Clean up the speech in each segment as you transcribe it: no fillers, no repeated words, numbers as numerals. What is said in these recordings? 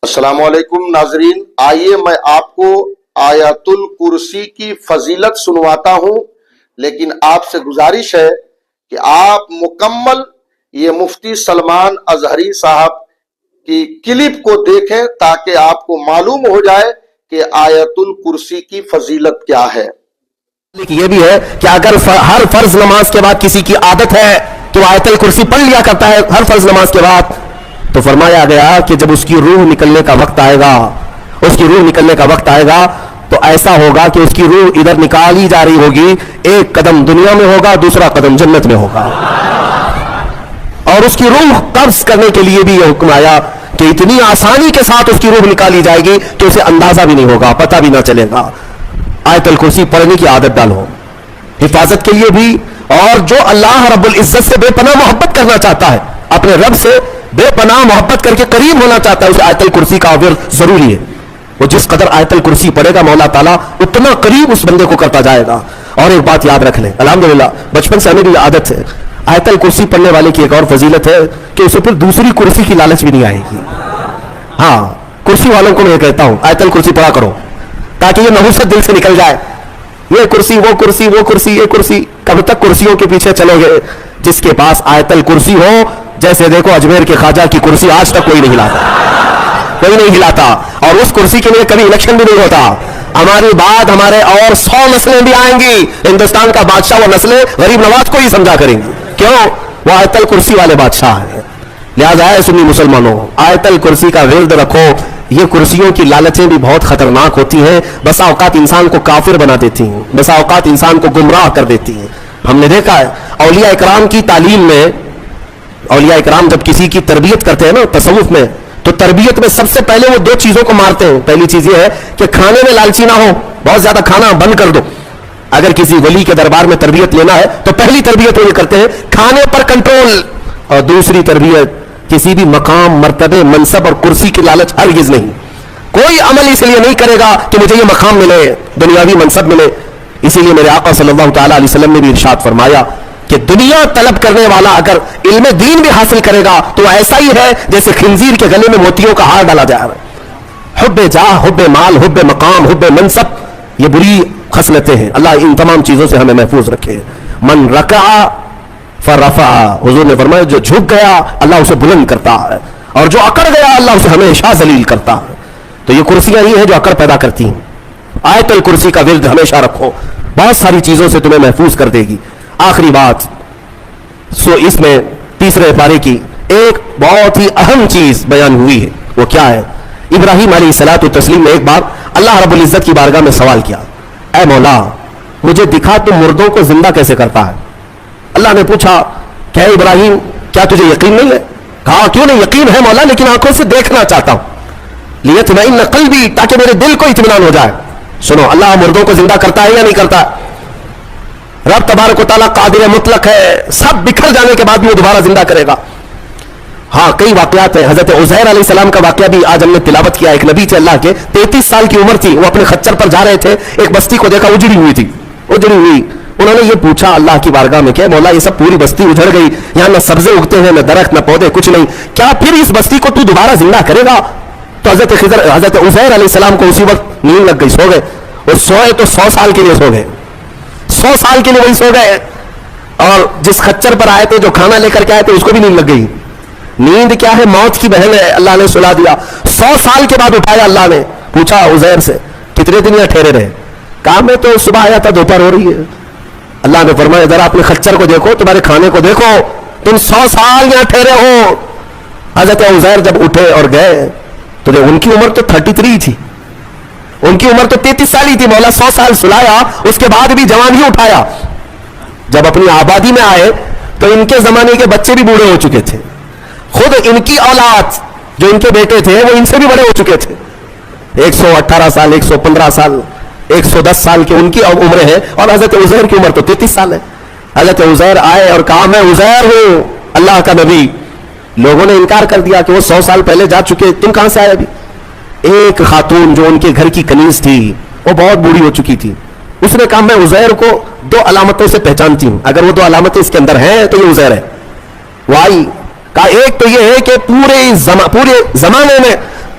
السلام علیکم ناظرین، آئیے میں آپ کو آیت الکرسی کی فضیلت سنواتا ہوں، لیکن آپ سے گزارش ہے کہ آپ مکمل یہ مفتی سلمان اظہری صاحب کی کلپ کو دیکھیں تاکہ آپ کو معلوم ہو جائے کہ آیت الکرسی کی فضیلت کیا ہے۔ یہ بھی ہے کہ اگر ہر فرض نماز کے بعد کسی کی عادت ہے تو آیت الکرسی پڑھ لیا کرتا ہے ہر فرض نماز کے بعد، تو فرمایا گیا کہ جب اس کی روح نکلنے کا وقت آئے گا، اس کی روح نکلنے کا وقت آئے گا تو ایسا ہوگا کہ اس کی روح ادھر نکالی جا رہی ہوگی، ایک قدم دنیا میں ہوگا، دوسرا قدم جنت میں ہوگا، اور اس کی روح قبض کرنے کے لیے بھی یہ حکم آیا کہ اتنی آسانی کے ساتھ اس کی روح نکالی جائے گی کہ اسے اندازہ بھی نہیں ہوگا، پتہ بھی نہ چلے گا۔ آیت الکرسی پڑھنے کی عادت ڈالو، حفاظت کے لیے بھی، اور جو اللہ رب العزت سے بے پناہ محبت کرنا چاہتا ہے، اپنے رب سے بے پناہ محبت کر کے قریب ہونا چاہتا ہے، اسے آیت الکرسی کا ورد ضروری ہے۔ وہ جس قدر آیت الکرسی پڑھے گا مولا تعالیٰ اتنا قریب اس بندے کو کرتا جائے گا۔ اور ایک بات یاد رکھ لیں، الحمدللہ بچپن سے ہمیں بھی عادت ہے، آیت الکرسی پڑھنے والے کی ایک اور فضیلت ہے کہ اسے پھر دوسری کرسی کی لالچ بھی نہیں آئے گی۔ ہاں، کرسی والوں کو میں کہتا ہوں آیت الکرسی پڑھا کرو تاکہ یہ نحوست دل سے نکل جائے، یہ کرسی وہ کرسی وہ کرسی یہ کرسی، کب تک کرسیوں کے پیچھے چلو گے؟ جس کے پاس آیت الکرسی ہو، جیسے دیکھو اجمیر کے خواجہ کی کرسی آج تک کوئی نہیں ہلاتا، کوئی نہیں ہلاتا، اور اس کرسی کے لیے کبھی الیکشن بھی نہیں ہوتا۔ ہماری بات ہمارے اور 100 نسلیں بھی آئیں گی، ہندوستان کا بادشاہ وہ نسلیں غریب نواز کو ہی سمجھا کریں گی، کیوں؟ وہ آیت الکرسی والے بادشاہ ہیں۔ لہذا ہے سنی مسلمانوں، آیت الکرسی کا ورد رکھو۔ یہ کرسیوں کی لالچیں بھی بہت خطرناک ہوتی ہیں، بسا اوقات انسان کو کافر بنا دیتی ہیں، بسا اوقات انسان کو گمراہ کر دیتی ہیں۔ ہم نے دیکھا ہے اولیاء اکرام کی تعلیم میں، اولیاء اکرام جب کسی کی تربیت کرتے ہیں نا تصوف میں، تو تربیت میں سب سے پہلے وہ 2 چیزوں کو مارتے ہیں۔ پہلی چیز یہ ہے کہ کھانے میں لالچی نہ ہو، بہت زیادہ کھانا بند کر دو۔ اگر کسی ولی کے دربار میں تربیت لینا ہے تو پہلی تربیت وہ یہ کرتے ہیں کھانے پر کنٹرول، اور دوسری تربیت کسی بھی مقام، مرتبے، منصب اور کرسی کی لالچ ہرگز نہیں۔ کوئی عمل اس لیے نہیں کرے گا کہ مجھے یہ مقام ملے، دنیاوی منصب ملے۔ اسی لیے میرے آقا صلی اللہ تعالیٰ علیہ وسلم نے بھی ارشاد فرمایا کہ دنیا طلب کرنے والا اگر علم دین بھی حاصل کرے گا تو ایسا ہی ہے جیسے خنزیر کے گلے میں موتیوں کا ہار ڈالا جا رہا ہے۔ حب جاہ، حب مال، حب مقام، حب منصب، یہ بری خصلتیں ہیں۔ اللہ ان تمام چیزوں سے ہمیں محفوظ رکھے۔ من رکع فرفع، حضور نے فرمایا جو جھک گیا اللہ اسے بلند کرتا ہے، اور جو اکڑ گیا اللہ اسے ہمیشہ ذلیل کرتا ہے۔ تو یہ کرسیاں ہی ہیں جو اکڑ پیدا کرتی ہیں۔ آیت الکرسی کا ورد ہمیشہ رکھو، بہت ساری چیزوں سے تمہیں محفوظ کر دے گی۔ آخری بات، اس میں تیسرے پارے کی ایک بہت ہی اہم چیز بیان ہوئی ہے، وہ کیا ہے؟ ابراہیم علیہ الصلوۃ والتسلیم نے ایک بار اللہ رب العزت کی بارگاہ میں سوال کیا، اے مولا مجھے دکھا تو مردوں کو زندہ کیسے کرتا ہے؟ اللہ نے پوچھا کہ اے ابراہیم کیا تجھے یقین نہیں ہے؟ کہا کیوں نہیں، یقین ہے مولا، لیکن آنکھوں سے دیکھنا چاہتا ہوں، لیطمئن قلبی، تاکہ میرے دل کو اطمینان ہو جائے۔ سنو، اللہ مردوں کو زندہ کرتا ہے یا نہیں کرتا؟ رب تبارک و تعالیٰ قادر مطلق ہے، سب بکھر جانے کے بعد بھی وہ دوبارہ زندہ کرے گا۔ ہاں، کئی واقعات ہیں۔ حضرت عزیر علیہ السلام کا واقعہ بھی آج ہم نے تلاوت کیا۔ ایک نبی تھے اللہ کے، 33 سال کی عمر تھی، وہ اپنے خچر پر جا رہے تھے، ایک بستی کو دیکھا اجڑی ہوئی تھی، اجڑی ہوئی۔ انہوں نے یہ پوچھا اللہ کی بارگاہ میں کہ مولا یہ سب پوری بستی اجڑ گئی، یہاں نہ سبزے اگتے ہیں، نہ درخت، نہ پودے، کچھ نہیں، کیا پھر اس بستی کو تو دوبارہ زندہ کرے گا؟ تو حضرت عزیر علیہ السلام کو اسی وقت نیند لگ گئی، سو گئے، اور سوئے تو 100 سال کے لیے سو گئے، 100 سال کے لیے وہی سو گئے۔ اور جس خچر پر آئے تھے، جو کھانا لے کر کے آئے تھے، اس کو بھی نیند لگ گئی۔ نیند کیا ہے؟ موت کی بہن ہے، اللہ نے سلا دیا۔ 100 سال کے بعد اٹھایا اللہ نے، پوچھا عزیر سے کتنے دن یہاں ٹھہرے رہے؟ کہا میں تو صبح آیا تھا، دوپہر ہو رہی ہے۔ اللہ نے فرمایا ذرا اپنے خچر کو دیکھو، تمہارے کھانے کو دیکھو، تم 100 سال یہاں ٹھہرے ہو۔ حضرت عزیر جب اٹھے اور گئے تو ان کی عمر تو 33 تھی، ان کی عمر تو 33 سال ہی تھی۔ مولا 100 سال سلایا، اس کے بعد بھی جوان ہی اٹھایا۔ جب اپنی آبادی میں آئے تو ان کے زمانے کے بچے بھی بوڑھے ہو چکے تھے، خود ان کی اولاد جو ان کے بیٹے تھے وہ ان سے بھی بڑے ہو چکے تھے، 118 سال، 115 سال، 110 سال کی ان کی عمریں ہیں، اور حضرت عزیر کی عمر تو 33 سال ہے۔ حضرت عزیر آئے اور کہا میں عزیر ہوں، اللہ کا نبی۔ لوگوں نے انکار کر دیا کہ وہ 100 سال پہلے جا چکے، تم کہاں سے آئے ابھی؟ ایک خاتون جو ان کے گھر کی کنیز تھی، وہ بہت بوڑھی ہو چکی تھی، اس نے کہا میں عزیر کو 2 علامتوں سے پہچانتی ہوں، اگر وہ 2 علامتیں اس کے اندر ہیں تو یہ عزیر ہے۔ وہ آئی، کہا ایک تو یہ ہے کہ پورے زمانے میں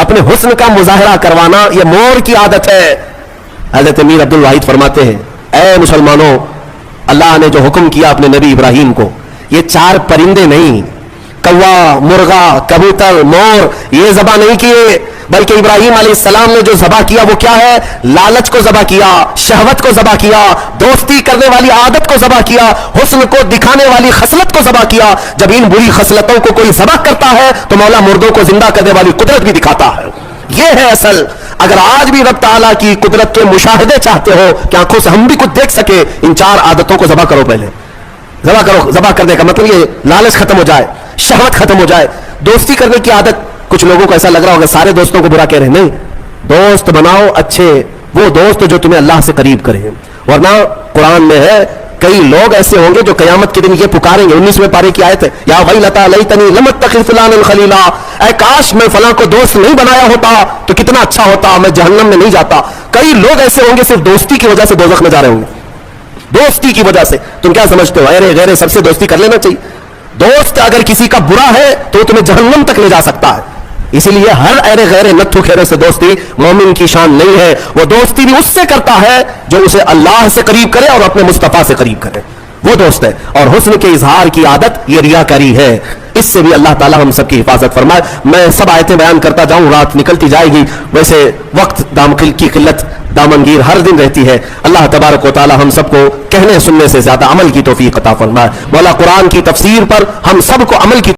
اپنے حسن کا مظاہرہ کروانا یہ مور کی عادت ہے. حضرت میر عبد الواحد فرماتے ہیں اے مسلمانوں, اللہ نے جو حکم کیا اپنے نبی ابراہیم کو, یہ 4 پرندے نہیں, کوا, مرغا, کبوتر, مور, یہ ذبح نہیں کیے, بلکہ ابراہیم علیہ السلام نے جو ذبح کیا وہ کیا ہے؟ لالچ کو ذبح کیا, شہوت کو ذبح کیا, دوستی کرنے والی عادت کو ذبح کیا, حسن کو دکھانے والی خصلت کو ذبح کیا. جب ان بری خصلتوں کو کوئی ذبح کرتا ہے تو مولا مردوں کو زندہ کرنے والی قدرت بھی دکھاتا ہے. یہ ہے اصل. اگر آج بھی رب تعالیٰ کی قدرت کے مشاہدے چاہتے ہو کہ آنکھوں سے ہم بھی کچھ دیکھ سکے, ان 4 عادتوں کو ذبح کرو. پہلے ذبح کرو. ذبح کرنے کا مطلب یہ لالچ ختم ہو جائے, شہوت ختم ہو جائے, دوستی کرنے کی عادت. کچھ لوگوں کو ایسا لگ رہا ہوگا سارے دوستوں کو برا کہہ رہے ہیں, نہیں, دوست بناؤ اچھے, وہ دوست جو تمہیں اللہ سے قریب کرے. ورنہ قرآن میں ہے کئی لوگ ایسے ہوں گے جو قیامت کے دن یہ پکاریں گے. 19ویں پارے کی آیت ہے, یا ویلتا لیتنی لم اتخذ فلانا خلیلا, اے کاش میں فلاں کو دوست نہیں بنایا ہوتا تو کتنا اچھا ہوتا, میں جہنم میں نہیں جاتا. کئی لوگ ایسے ہوں گے صرف دوستی کی وجہ سے دوزخ میں جا رہے ہوں گے, دوستی کی وجہ سے. تم کیا سمجھتے ہو ارے غیر سب سے دوستی کر لینا چاہیے؟ دوست اگر کسی کا برا ہے تو وہ تمہیں جہنم تک لے جا سکتا ہے. اسی لیے ہر ایرے غیر نتھو کھیرے سے دوستی مومن کی شان نہیں ہے. وہ دوستی بھی اس سے کرتا ہے جو اسے اللہ سے قریب کرے اور اپنے مصطفیٰ سے قریب کرے, وہ دوست ہے. اور حسن کے اظہار کی عادت یہ ریاکاری ہے. اس سے بھی اللہ تعالی ہم سب کی حفاظت فرمائے. میں سب آیتیں بیان کرتا جاؤں, رات نکلتی جائے گی. ویسے وقت کی قلت دامنگیر ہر دن رہتی ہے. اللہ تبارک و تعالی ہم سب کو کہنے سننے سے زیادہ عمل کی توفیق عطا فرمائے. مولا قرآن کی تفسیر پر ہم سب کو عمل کی